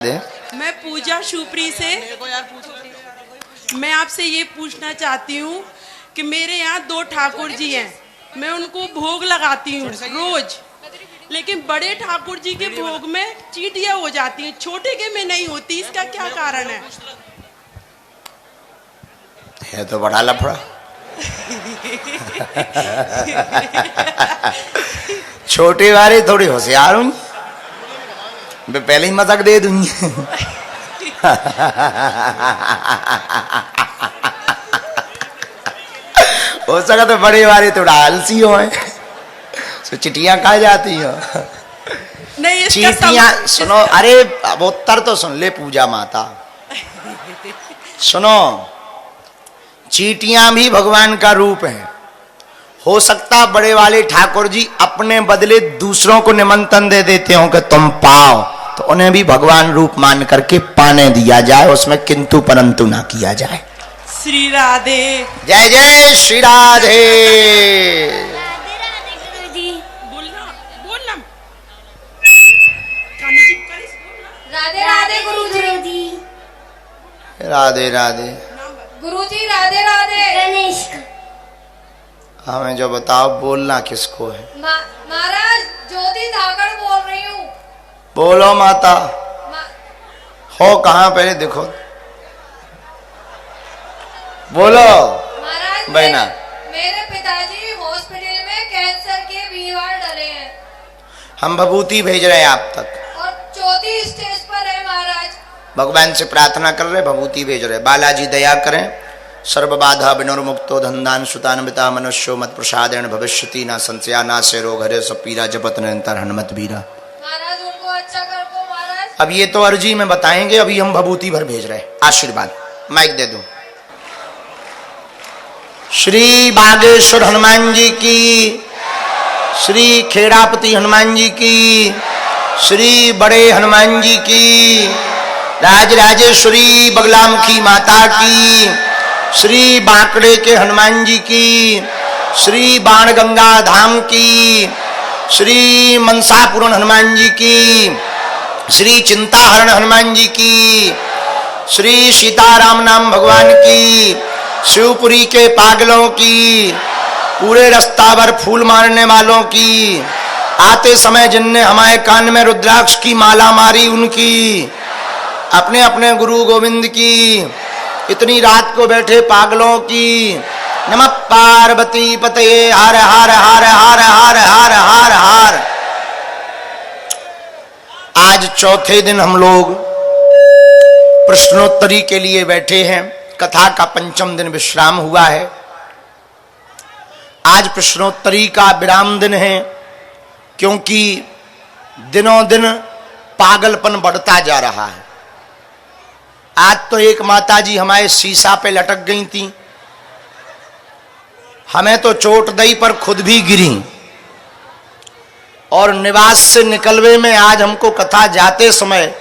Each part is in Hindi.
मैं पूजा शुपरी से मैं आपसे ये पूछना चाहती हूँ कि मेरे यहाँ 2 ठाकुर जी हैं, मैं उनको भोग लगाती हूँ रोज, लेकिन बड़े ठाकुर जी के भोग में चींटियाँ हो जाती हैं, छोटे के में नहीं होती, इसका क्या कारण है तो बड़ा लफड़ा। छोटे वाले थोड़ी होशियार हूँ, मैं पहले ही मजाक दे दूंगी। हो सका तो बड़े वाले थोड़ा आलसी हो, तो चिटियां कहा जाती हो। नहीं, चींटियां सुनो, अरे अब उत्तर तो सुन ले पूजा माता। सुनो, चींटियां भी भगवान का रूप है। हो सकता बड़े वाले ठाकुर जी अपने बदले दूसरों को निमंत्रण दे देते हो कि तुम पाओ, तो उन्हें भी भगवान रूप मान करके पाने दिया जाए, उसमें किंतु परंतु ना किया जाए। श्री राधे। जय जय श्री राधे। बोलना बोलना। राधे राधे गुरुजी। राधे राधे गुरुजी। राधे राधे। गणेश। हमें जो बताओ, बोलना किसको है? महाराज ज्योति धाकड़ बोल रही हूँ। बोलो माता। हो कहाँ, पहले देखो, बोलो। महाराज बहना, मेरे पिताजी हॉस्पिटल में कैंसर के बीमार डले हैं। हम विभूति भेज रहे हैं आप तक, और चौथी स्टेज पर है महाराज। भगवान से प्रार्थना कर रहे, विभूति भेज रहे। बालाजी दया करें, सर्व बाधा विनुर्मुक्तो धनदान सुतान्विता मनुष्यो मत प्रसादेन भविष्यति ना संशया ना से रोग हरे सब पीरा जपत निरंतर हनुमत बीरा। महाराज उनको अच्छा कर दो महाराज। अब ये तो अर्जी में बताएंगे, अभी हम विभूति भर भेज रहे हैं। आशीर्वाद माइक दे दो। श्री बागेश्वर हनुमान जी की, श्री खेड़ापति हनुमान जी की, श्री बड़े हनुमान जी की, राजराजेश्वरी बगलामुखी माता की, श्री बांकड़े के हनुमान जी की, श्री बाणगंगा धाम की, श्री मनसापुरन हनुमान जी की, श्री चिंताहरण हनुमान जी की, श्री सीताराम नाम भगवान की, शिवपुरी के पागलों की, पूरे रास्ता भर फूल मारने वालों की, आते समय जिनने हमारे कान में रुद्राक्ष की माला मारी उनकी, अपने अपने गुरु गोविंद की, इतनी रात को बैठे पागलों की। नमः पार्वती पतये हर हर हर हर हर हर हर हर। आज चौथे दिन हम लोग प्रश्नोत्तरी के लिए बैठे हैं। कथा का 5वां दिन विश्राम हुआ है। आज प्रश्नोत्तरी का विराम दिन है, क्योंकि दिनों दिन पागलपन बढ़ता जा रहा है। आज तो एक माताजी हमारे शीशा पे लटक गई थी, हमें तो चोट दई पर खुद भी गिरी, और निवास से निकलवे में आज हमको कथा जाते समय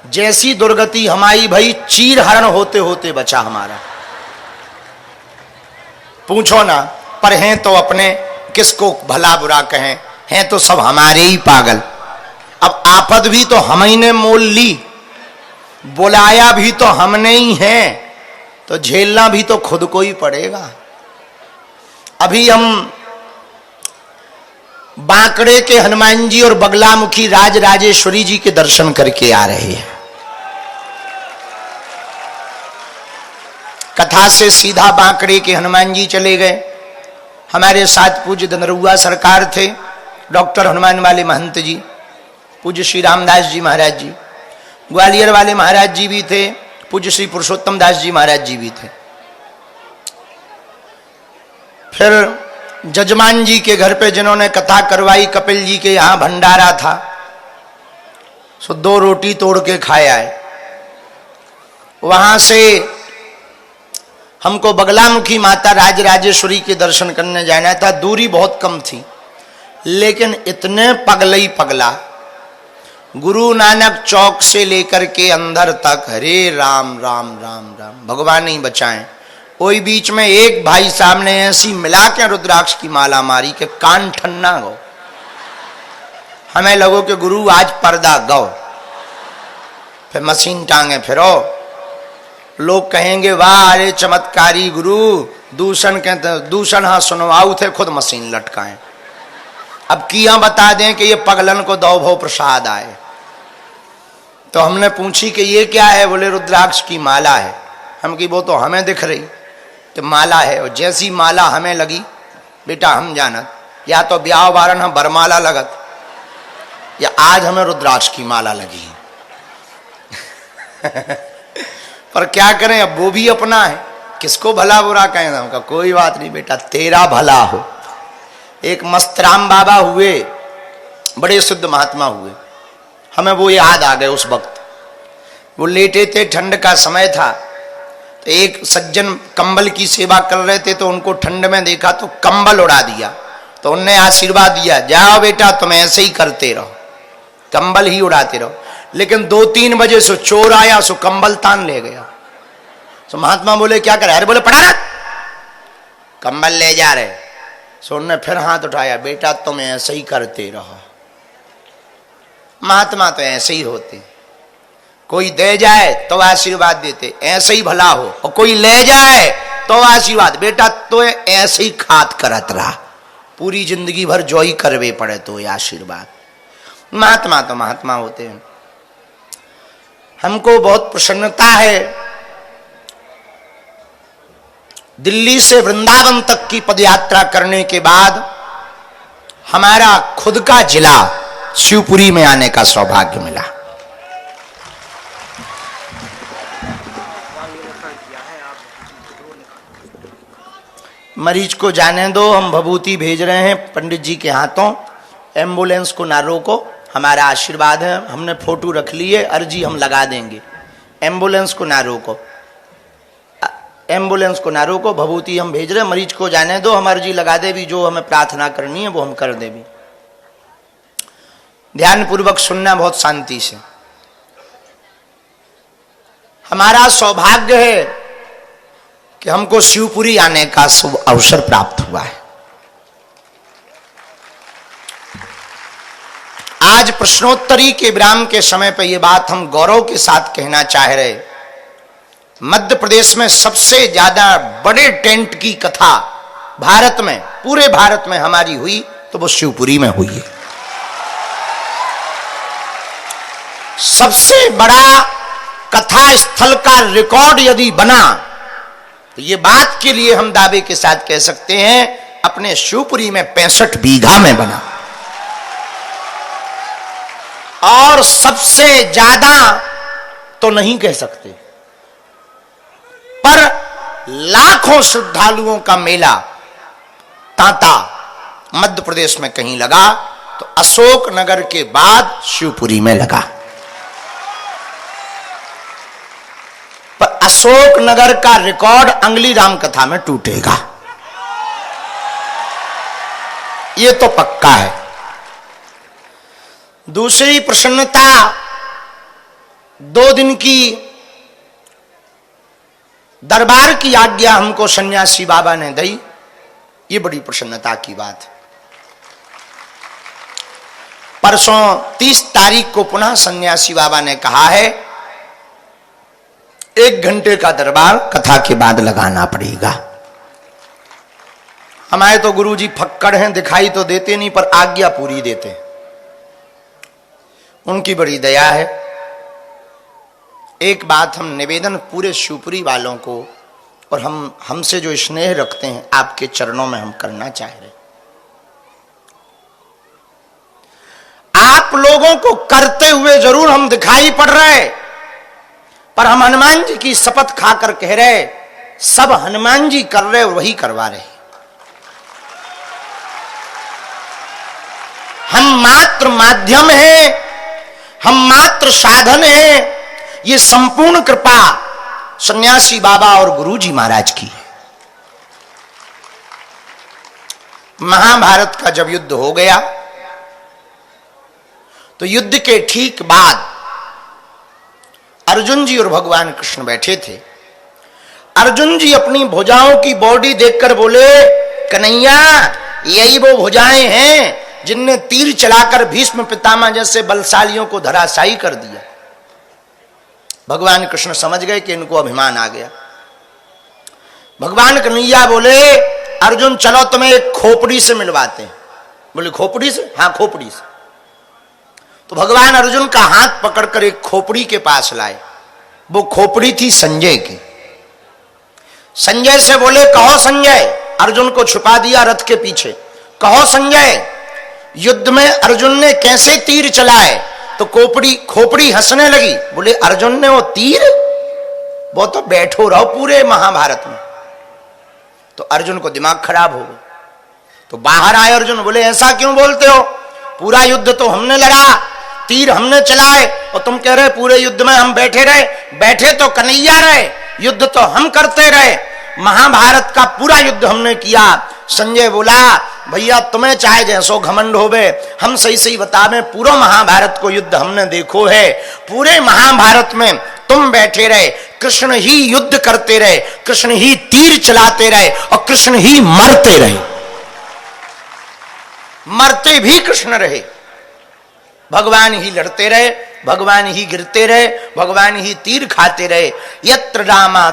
जैसी दुर्गति हमारी भई, चीर हरण होते होते बचा हमारा। पूछो ना, पर हैं तो अपने, किसको भला बुरा कहें, हैं तो सब हमारे ही पागल। अब आफत भी तो हम ही ने मोल ली, बुलाया भी तो हमने ही है, तो झेलना भी तो खुद को ही पड़ेगा। अभी हम बांकड़े के हनुमान जी और बगलामुखी राजराजेश्वरी जी के दर्शन करके आ रहे हैं। कथा से सीधा बांकड़े के हनुमान जी चले गए। हमारे साथ पूज्य दनरुआ सरकार थे, डॉक्टर हनुमान वाले महंत जी, पूज्य श्री रामदास जी महाराज जी, ग्वालियर वाले महाराज जी भी थे, पूज्य श्री पुरुषोत्तम दास जी महाराज जी भी थे। फिर जजमान जी के घर पे जिन्होंने कथा करवाई, कपिल जी के यहाँ भंडारा था, सो 2 रोटी तोड़ के खाया है। वहां से हमको बगलामुखी माता राजराजेश्वरी के दर्शन करने जाना था। दूरी बहुत कम थी, लेकिन इतने पगले ही पगला, गुरु नानक चौक से लेकर के अंदर तक हरे राम राम राम राम, भगवान ही बचाएं। कोई बीच में एक भाई साहब ने ऐसी मिला के रुद्राक्ष की माला मारी कि कान ठन्ना गो। हमें लगो कि गुरु आज पर्दा गो। फिर मशीन टांगे फिरो, लोग कहेंगे वाह अरे चमत्कारी गुरु, दूषण कहते दूषण हाँ सुनवाऊ थे, खुद मशीन लटकाएं। अब किया बता दें कि ये पगलन को दो भो प्रसाद आए। तो हमने पूछी कि ये क्या है, बोले रुद्राक्ष की माला है। हम की वो तो हमें दिख रही, तो माला है, और जैसी माला हमें लगी बेटा हम जानत, या तो ब्याह वारन हम बरमाला लगत, या आज हमें रुद्राक्ष की माला लगी। पर क्या करें, अब वो भी अपना है, किसको भला बुरा कहें। हमका कोई बात नहीं बेटा, तेरा भला हो। एक मस्तराम बाबा हुए, बड़े शुद्ध महात्मा हुए, हमें वो याद आ गए उस वक्त। वो लेटे थे, ठंड का समय था, तो एक सज्जन कंबल की सेवा कर रहे थे, तो उनको ठंड में देखा तो कंबल उड़ा दिया, तो उनने आशीर्वाद दिया, जाओ बेटा तुम ऐसे ही करते रहो, कंबल ही उड़ाते रहो। लेकिन 2-3 बजे सो चोर आया, सो कंबल तान ले गया। सो महात्मा बोले क्या करे, अरे बोले पड़ा ना कंबल ले जा रहे। सो उन्होंने फिर हाथ उठाया, बेटा तुम ऐसे ही करते रहो। महात्मा तो ऐसे ही होते, कोई दे जाए तो आशीर्वाद देते, ऐसे ही भला हो, और कोई ले जाए तो आशीर्वाद, बेटा तो ऐसे ही खात करत रहा, पूरी जिंदगी भर जो ही करवे पड़े तो आशीर्वाद। महात्मा तो महात्मा होते हैं। हमको बहुत प्रसन्नता है, दिल्ली से वृंदावन तक की पदयात्रा करने के बाद हमारा खुद का जिला शिवपुरी में आने का सौभाग्य मिला। मरीज को जाने दो, हम भभूति भेज रहे हैं पंडित जी के हाथों, एम्बुलेंस को ना रोको, हमारा आशीर्वाद है। हमने फोटो रख ली है, अर्जी हम लगा देंगे, एम्बुलेंस को ना रोको, एम्बुलेंस को ना रोको, भभूति हम भेज रहे हैं, मरीज को जाने दो, हम अर्जी लगा दे भी, जो हमें प्रार्थना करनी है वो हम कर दे भी। ध्यान पूर्वक सुनना बहुत शांति से। हमारा सौभाग्य है कि हमको शिवपुरी आने का शुभ अवसर प्राप्त हुआ है। आज प्रश्नोत्तरी के विराम के समय पर यह बात हम गौरव के साथ कहना चाह रहे, मध्य प्रदेश में सबसे ज्यादा बड़े टेंट की कथा भारत में, पूरे भारत में हमारी हुई तो वो शिवपुरी में हुई है। सबसे बड़ा कथा स्थल का रिकॉर्ड यदि बना तो ये बात के लिए हम दावे के साथ कह सकते हैं अपने शिवपुरी में 65 बीघा में बना। और सबसे ज्यादा तो नहीं कह सकते, पर लाखों श्रद्धालुओं का मेला तांता मध्य प्रदेश में कहीं लगा तो अशोक नगर के बाद शिवपुरी में लगा। पर अशोक नगर का रिकॉर्ड अंगली राम कथा में टूटेगा, यह तो पक्का है। दूसरी प्रसन्नता, 2 दिन की दरबार की आज्ञा हमको सन्यासी बाबा ने दी, ये बड़ी प्रसन्नता की बात है। परसों 30 तारीख को पुनः सन्यासी बाबा ने कहा है 1 घंटे का दरबार कथा के बाद लगाना पड़ेगा। हमारे तो गुरुजी फक्कड़ हैं, दिखाई तो देते नहीं पर आज्ञा पूरी देते हैं, उनकी बड़ी दया है। एक बात हम निवेदन पूरे शिवपुरी वालों को और हमसे जो स्नेह रखते हैं आपके चरणों में हम करना चाह रहे, आप लोगों को करते हुए जरूर हम दिखाई पड़ रहे, पर हम हनुमान जी की शपथ खाकर कह रहे सब हनुमान जी कर रहे और वही करवा रहे। हम मात्र माध्यम हैं, हम मात्र साधन हैं। ये संपूर्ण कृपा सन्यासी बाबा और गुरुजी महाराज की है। महाभारत का जब युद्ध हो गया तो युद्ध के ठीक बाद अर्जुन जी और भगवान कृष्ण बैठे थे। अर्जुन जी अपनी भुजाओं की बॉडी देखकर बोले कन्हैया यही वो भुजाएं हैं जिनने तीर चलाकर भीष्म पितामह जैसे बलशालियों को धराशायी कर दिया। भगवान कृष्ण समझ गए कि इनको अभिमान आ गया। भगवान कन्हैया बोले अर्जुन चलो तुम्हें एक खोपड़ी से मिलवाते हैं। बोले खोपड़ी से? हाँ खोपड़ी से। तो भगवान अर्जुन का हाथ पकड़कर एक खोपड़ी के पास लाए। वो खोपड़ी थी संजय की। संजय से बोले कहो संजय, अर्जुन को छुपा दिया रथ के पीछे, कहो संजय युद्ध में अर्जुन ने कैसे तीर चलाए? तो खोपड़ी हंसने लगी। बोले अर्जुन ने वो तीर, वो तो बैठो रहो पूरे महाभारत में। तो अर्जुन को दिमाग खराब हो गया। तो बाहर आए अर्जुन, बोले ऐसा क्यों बोलते हो? पूरा युद्ध तो हमने लड़ा, तीर हमने चलाए और तुम कह रहे पूरे युद्ध में हम बैठे रहे। बैठे तो कन्हैया रहे, युद्ध तो हम करते रहे, महाभारत का पूरा युद्ध हमने किया। संजय बोला भैया तुम्हें चाहे जैसो घमंड होवे, हम सही सही बतावे पूरा महाभारत को युद्ध हमने देखो है। पूरे महाभारत में तुम बैठे रहे, कृष्ण ही युद्ध करते रहे, कृष्ण ही तीर चलाते रहे और कृष्ण ही मरते रहे। मरते भी कृष्ण रहे, भगवान ही लड़ते रहे, भगवान ही गिरते रहे, भगवान ही तीर खाते रहे। यत्र रामा